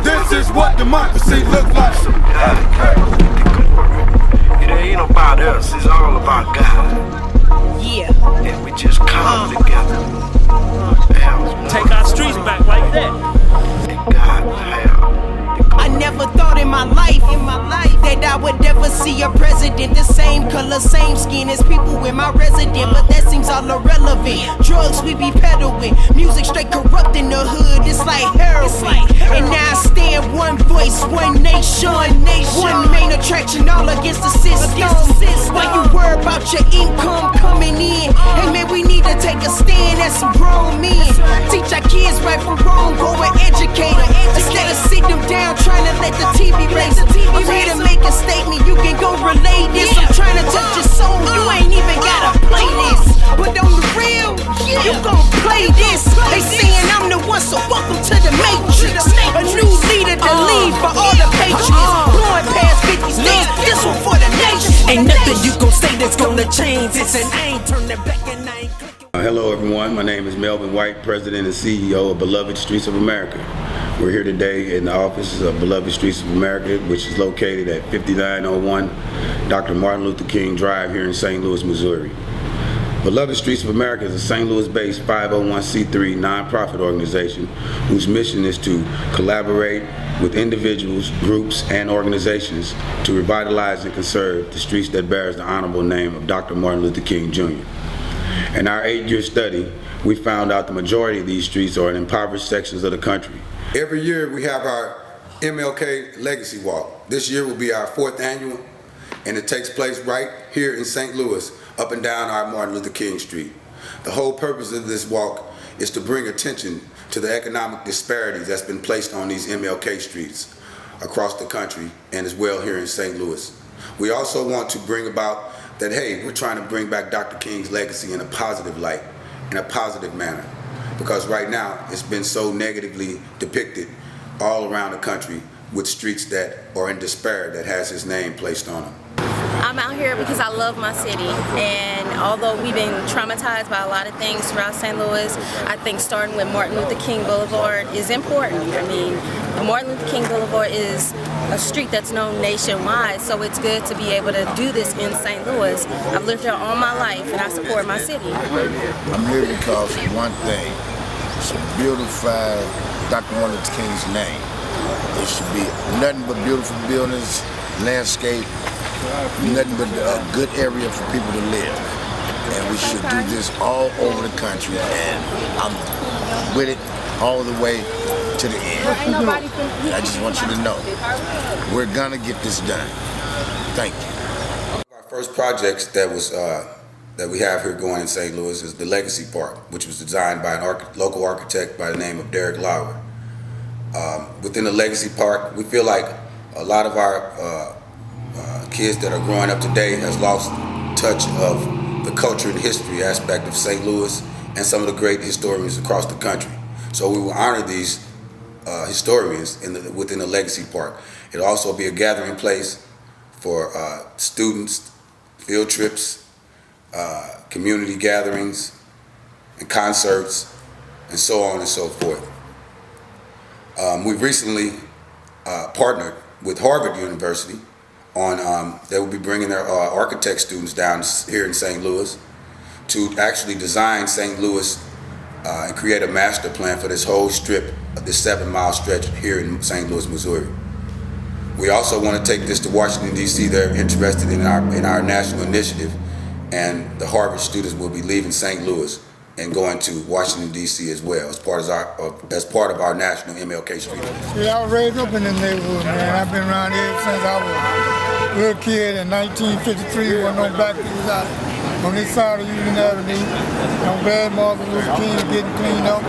This is what democracy looks like. It ain't about us, it's all about God. Yeah. And we just come together. Take our streets back like that. And God will help. I never thought in my life that I would ever see a president the same color, same skin as people in my resident, but that seems all irrelevant. Drugs we be peddling, music straight corrupt in the hood, it's like heroin. And now I stand one voice, one nation, one main attraction, all against the system. Why you worry about your income coming in? Hey man, we need to take a stand as some grown men. Teach our kids right from wrong, go and educate them. Instead of sit them down trying to let the TV raise them. I'm here to make a statement, you can go relay this. I'm trying to touch your soul, you ain't even gotta play this. But on the real, you gon' play this. They saying I'm the one, so welcome to the Matrix. A new leader to lead for all the patriots. Blowing past 50 states, this one for the nation. Ain't nothing you gon' say that's gonna change. It's an I ain't turning back and I ain't clicking. Hello everyone, my name is Melvin White, President and CEO of Beloved Streets of America. We're here today in the offices of Beloved Streets of America, which is located at 5901 Dr. Martin Luther King Drive here in St. Louis, Missouri. Beloved Streets of America is a St. Louis-based 501c3 nonprofit organization whose mission is to collaborate with individuals, groups, and organizations to revitalize and conserve the streets that bears the honorable name of Dr. Martin Luther King Jr. In our 8-year study, we found out the majority of these streets are in impoverished sections of the country. Every year we have our MLK Legacy Walk. This year will be our 4th annual, and it takes place right here in St. Louis, up and down our Martin Luther King Street. The whole purpose of this walk is to bring attention to the economic disparities that's been placed on these MLK streets across the country and as well here in St. Louis. We also want to bring about that, hey, we're trying to bring back Dr. King's legacy in a positive light, in a positive manner. Because right now, it's been so negatively depicted all around the country with streets that are in despair that has his name placed on them. I'm out here because I love my city, and although we've been traumatized by a lot of things throughout St. Louis, I think starting with Martin Luther King Boulevard is important. I mean, Martin Luther King Boulevard is a street that's known nationwide, so it's good to be able to do this in St. Louis. I've lived here all my life, and I support my city. I'm here because of one thing, it's to beautify Dr. Martin Luther King's name. It should be nothing but beautiful buildings, landscape, nothing but a good area for people to live. And we should do this all over the country, and I'm with it all the way to the end. And I just want you to know, we're gonna get this done. Thank you. Our first projects that we have here going in St. Louis is the Legacy Park, which was designed by a local architect by the name of Derek Lauer. Within the Legacy Park, we feel like a lot of our kids that are growing up today has lost touch of the culture and history aspect of St. Louis and some of the great historians across the country. So we will honor these historians within the Legacy Park. It'll also be a gathering place for students, field trips, community gatherings, and concerts, and so on and so forth. We've recently partnered with Harvard University on, they will be bringing their architect students down here in St. Louis to actually design St. Louis and create a master plan for this whole strip, this 7-mile stretch here in St. Louis, Missouri. We also want to take this to Washington, D.C. They're interested in our national initiative, and the Harvard students will be leaving St. Louis and going to Washington, D.C. as well, as part of our national MLK Street. Yeah, I was raised up in the neighborhood, man. I've been around here since I was a little kid in 1953 when no black people was out on this side of Union Avenue. I'm glad Martin Luther King is getting cleaned up.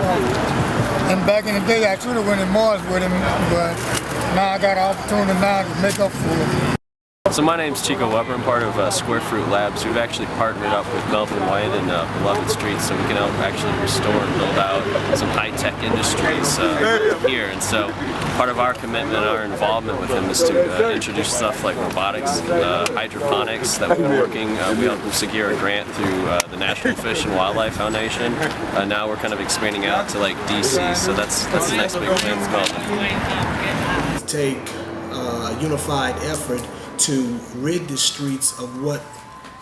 And back in the day, I should have went in Mars with him, but now I got an opportunity now to make up for it. So my name's Chico Weber. I'm part of Square Fruit Labs. We've actually partnered up with Melvin White and Beloved Streets so we can help actually restore and build out some high-tech industries here. And so part of our commitment and our involvement with them is to introduce stuff like robotics, hydroponics that we've been working. We helped them secure a grant through the National Fish and Wildlife Foundation. Now we're kind of expanding out to like DC, so that's the next big thing with Melvin. Take a unified effort to rid the streets of what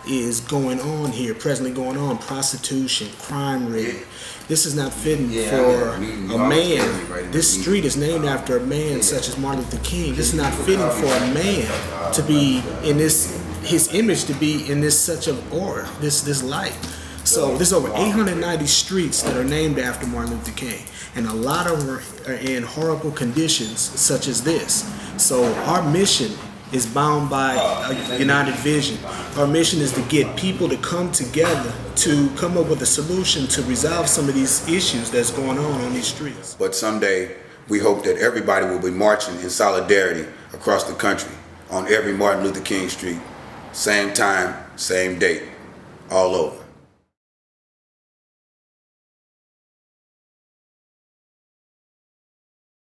is going on here, presently going on, prostitution, crime rate. This is not fitting for a man. This street is named after a man such as Martin Luther King. This is not fitting for a man to be in this, his image to be in this such an aura, this light. So there's over 890 streets that are named after Martin Luther King, and a lot of them are in horrible conditions such as this. So our mission is bound by a united vision. Our mission is to get people to come together to come up with a solution to resolve some of these issues that's going on these streets. But someday, we hope that everybody will be marching in solidarity across the country on every Martin Luther King street, same time, same date, all over.